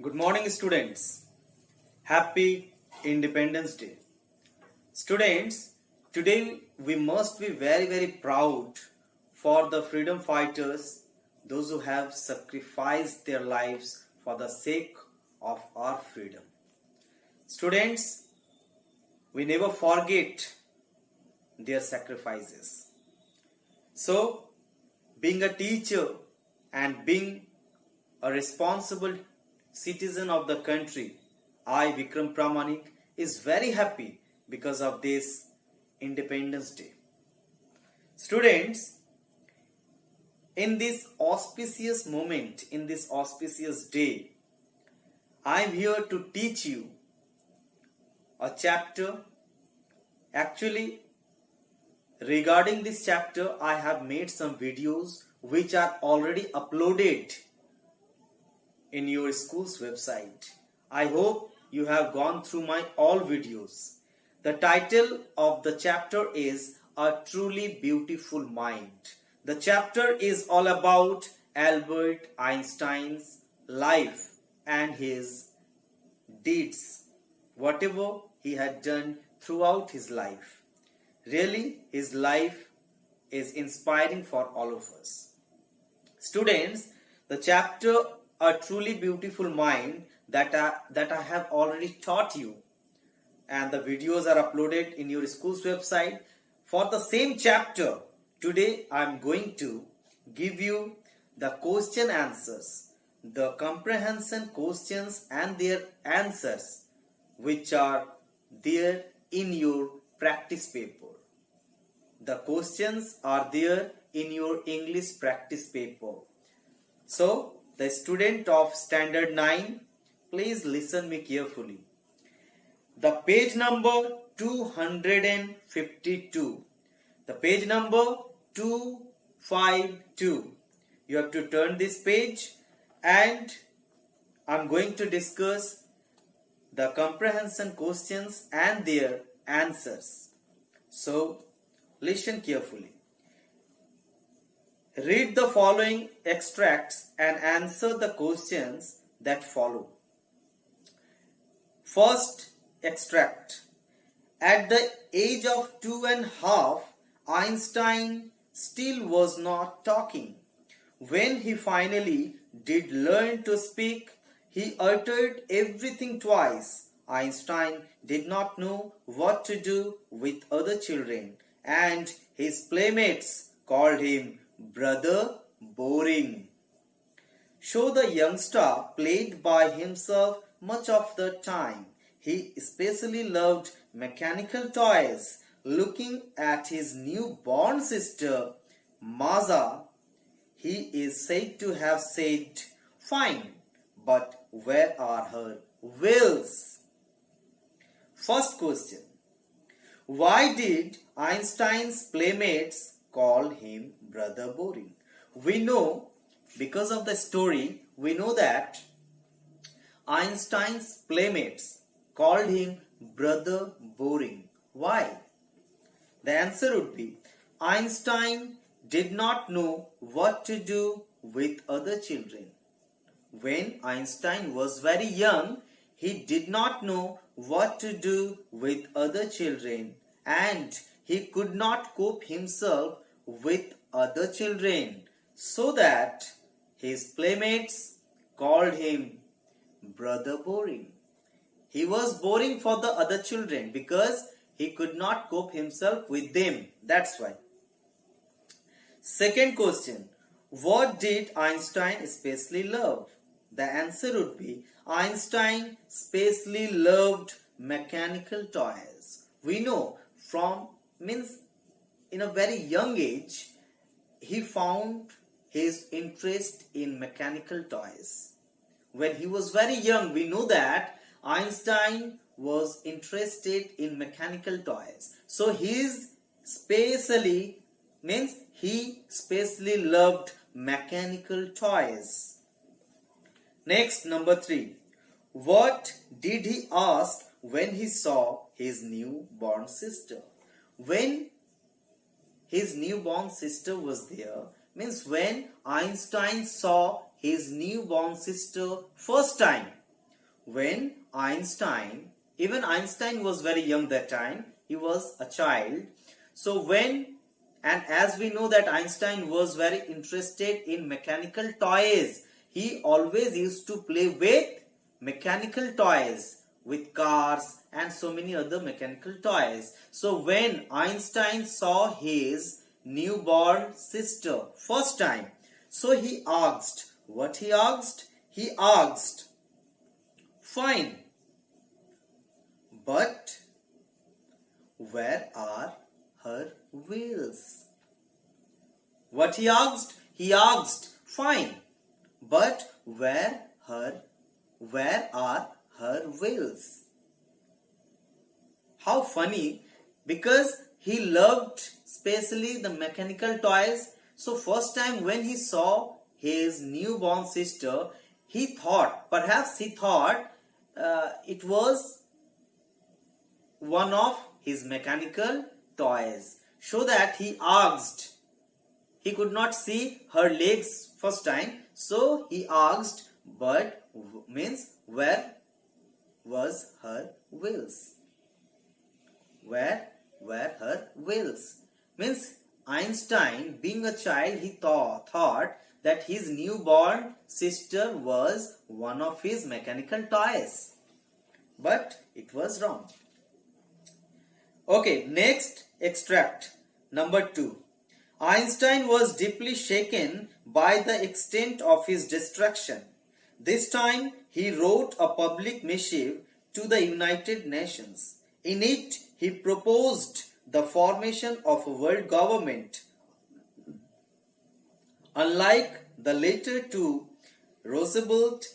Good morning, students. Happy Independence Day. Students, today we must be very proud for the freedom fighters, those who have sacrificed their lives for the sake of our freedom. Students, we never forget their sacrifices. So, being a teacher and being a responsible citizen of the country, I, Vikram Pramanik, is very happy because of this Independence Day. Students, in this auspicious moment, in this auspicious day, I am here to teach you a chapter. Actually, regarding this chapter, I have made some videos which are already uploaded in your school's website. I hope you have gone through my all videos. The title of the chapter is A Truly Beautiful Mind. The chapter is all about Albert Einstein's life and his deeds, whatever he had done throughout his life. Really, his life is inspiring for all of us. Students, the chapter A Truly Beautiful Mind that I have already taught you, and the videos are uploaded in your school's website. For the same chapter, today I am going to give you the question answers, the comprehension questions and their answers which are there in your practice paper. The questions are there in your English practice paper. So, the student of standard 9, please listen me carefully. The page number 252. The page number 252. You have to turn this page and I'm going to discuss the comprehension questions and their answers. So, listen carefully. Read the following extracts and answer the questions that follow. First extract. At the age of 2.5, Einstein still was not talking. When he finally did learn to speak, he uttered everything twice. Einstein did not know what to do with other children, and his playmates called him Brother Boring. So the youngster played by himself much of the time. He especially loved mechanical toys. Looking at his newborn sister, Maza, he is said to have said, "Fine, but where are her wheels?" First question. Why did Einstein's playmates call him Brother Boring? We know, because of the story, we know that Einstein's playmates called him Brother Boring. Why? The answer would be Einstein did not know what to do with other children. When Einstein was very young, he did not know what to do with other children, and he could not cope himself with other children, so that his playmates called him Brother Boring. He was boring for the other children because he could not cope himself with them. That's why. Second question. What did Einstein especially love? The answer would be Einstein especially loved mechanical toys. We know in a very young age, he found his interest in mechanical toys. When he was very young, we know that Einstein was interested in mechanical toys. So he specially loved mechanical toys. Next, number 3. What did he ask when he saw his newborn sister? When his newborn sister was there, when Einstein saw his newborn sister first time, when Einstein, even Einstein was very young that time, he was a child. So when, and as we know that Einstein was very interested in mechanical toys, he always used to play with mechanical toys, with cars and so many other mechanical toys. So when Einstein saw his newborn sister first time, so he asked, what he asked? He asked, fine, but where are her wheels? What he asked? He asked, fine, but where are her wheels? How funny, because he loved especially the mechanical toys. So first time when he saw his newborn sister, perhaps he thought it was one of his mechanical toys. So that he asked, he could not see her legs first time, so he asked, but means where was her wheels? Where were her wheels? Means Einstein, being a child, he thought that his newborn sister was one of his mechanical toys. But it was wrong. Okay, next extract. Number 2. Einstein was deeply shaken by the extent of his destruction. This time he wrote a public missive to the United Nations. In it, he proposed the formation of a world government. Unlike the later two, Roosevelt,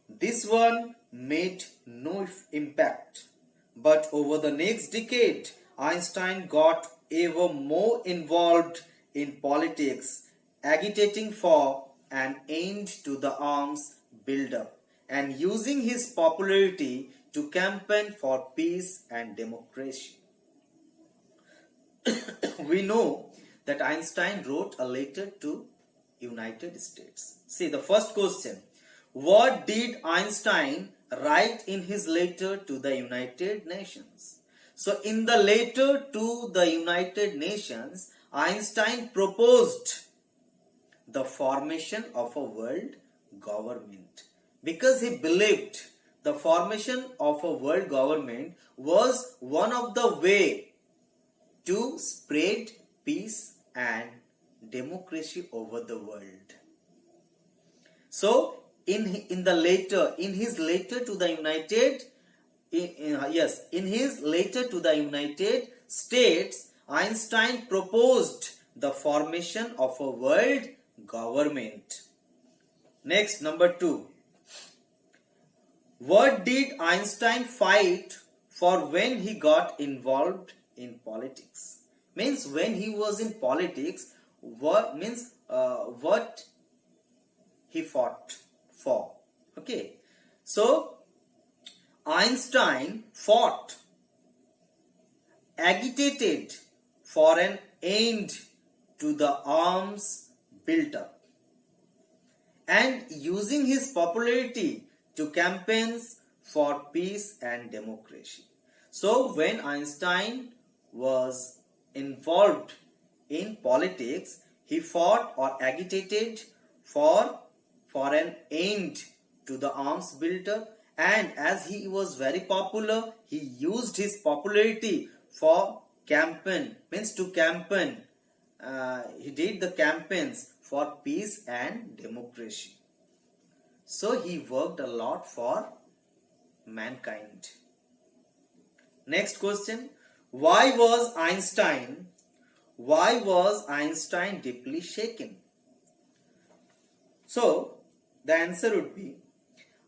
this one made no impact. But over the next decade, Einstein got ever more involved in politics, agitating for an end to the arms buildup and using his popularity to campaign for peace and democracy. We know that Einstein wrote a letter to United States. See the first question. What did Einstein write in his letter to the United Nations? So in the letter to the United Nations, Einstein proposed the formation of a world government because he believed the formation of a world government was one of the way to spread peace and democracy over the world. So in his letter to the United States, Einstein proposed the formation of a world government. Next, number 2. What did Einstein fight for when he got involved in politics? Means when he was in politics, what he fought for. Okay, so Einstein fought, agitated for an end to the arms built up and using his popularity to campaigns for peace and democracy. So when Einstein was involved in politics, he fought or agitated for an end to the arms built up, and as he was very popular, he used his popularity for campaign, means to campaign. He did the campaigns for peace and democracy. So he worked a lot for mankind. Next question. Why was Einstein deeply shaken? So the answer would be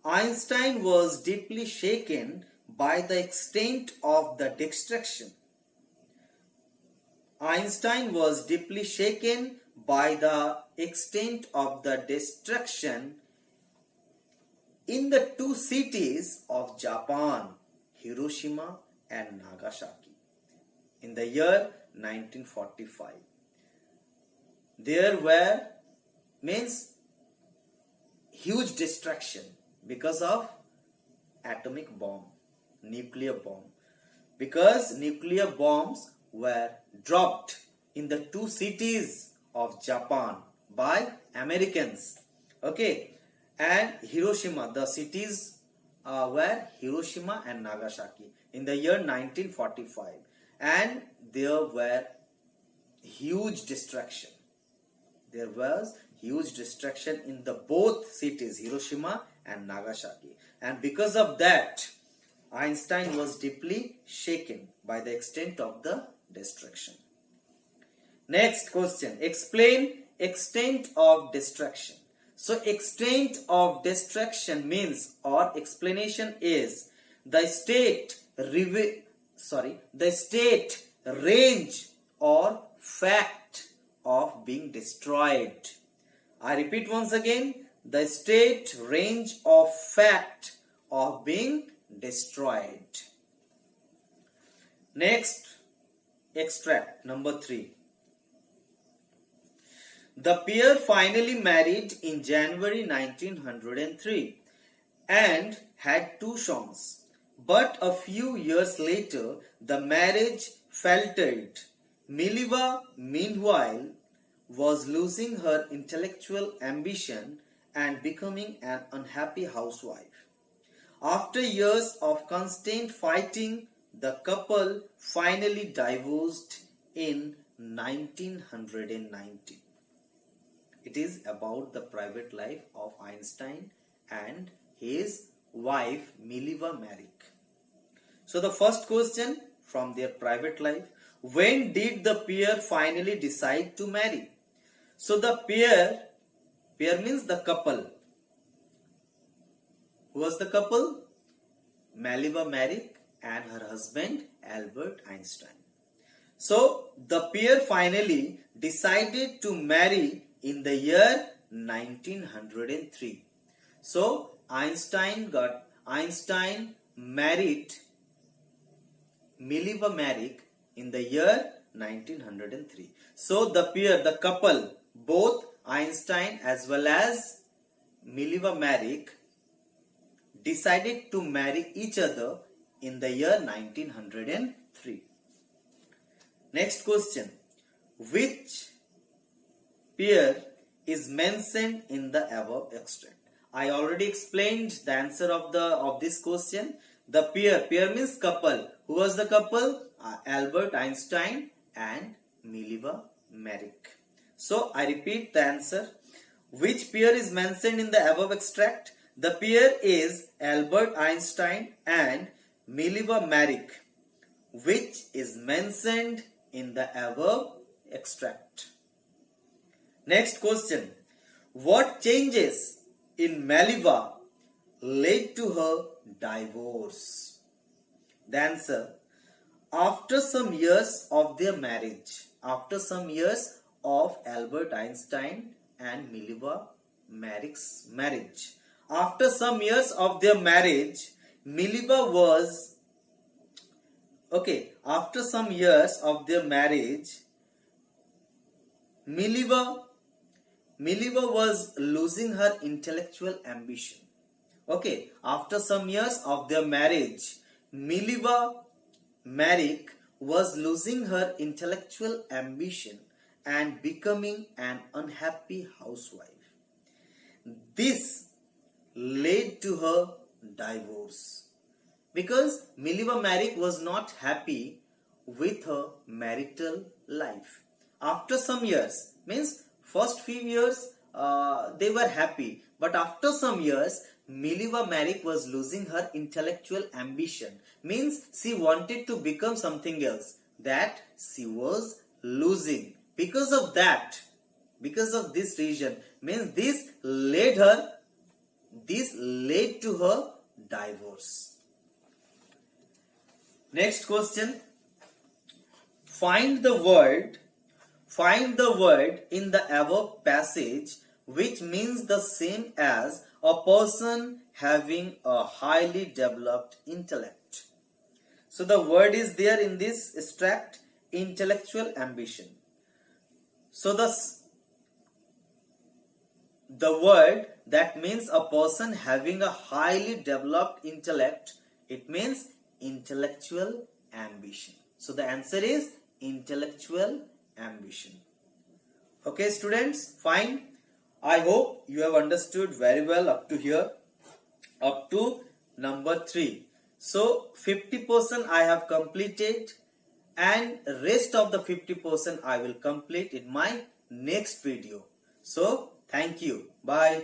Einstein was deeply shaken by the extent of the destruction. Einstein was deeply shaken by the extent of the destruction in the two cities of Japan, Hiroshima and Nagasaki, in the year 1945. There were huge destruction because of atomic bomb, nuclear bomb, because nuclear bombs were dropped in the two cities of Japan by Americans. Okay, and Hiroshima, the cities were Hiroshima and Nagasaki in the year 1945, and there were huge destruction. There was huge destruction in the both cities, Hiroshima and Nagasaki, and because of that, Einstein was deeply shaken by the extent of the destruction. Next question, explain extent of destruction. So extent of destruction means, or explanation is, the state range or fact of being destroyed. I repeat once again, the state range of fact of being destroyed. Next extract, number 3. The pair finally married in January 1903 and had 2 sons. But a few years later, the marriage faltered. Mileva, meanwhile, was losing her intellectual ambition and becoming an unhappy housewife. After years of constant fighting, the couple finally divorced in 1990. It is about the private life of Einstein and his wife Mileva Maric. So the first question from their private life, when did the pair finally decide to marry? So the pair means the couple. Who was the couple? Mileva Maric and her husband Albert Einstein. So the pair finally decided to marry in the year 1903. So Einstein married Mileva Maric in the year 1903. So the pair, the couple, both Einstein as well as Mileva Maric decided to marry each other in the year 1903. Next question. Which pair is mentioned in the above extract? I already explained the answer of this question. The pair means couple. Who was the couple? Albert Einstein and Mileva Maric. So I repeat the answer. Which pair is mentioned in the above extract? The pair is Albert Einstein and Mileva Maric, which is mentioned in the above extract. Next question. What changes in Mileva led to her divorce? The answer. After some years of their marriage, after some years of Albert Einstein and Mileva Maric's marriage, after some years of their marriage, Mileva was after some years of their marriage, Mileva was losing her intellectual ambition. After some years of their marriage, Mileva Maric was losing her intellectual ambition and becoming an unhappy housewife. This led to her divorce because Mileva Maric was not happy with her marital life. After some years, means first few years they were happy, but after some years Mileva Maric was losing her intellectual ambition, means she wanted to become something else that she was losing. Because of that, because of this reason, means this led to her divorce. Next question. Find the word in the above passage which means the same as a person having a highly developed intellect. So the word is there in this extract, intellectual ambition. So the word that means a person having a highly developed intellect. It means intellectual ambition. So the answer is intellectual ambition. Okay students, fine. I hope you have understood very well up to here, up to number 3. So 50% I have completed, and rest of the 50% I will complete in my next video. So thank you. Bye.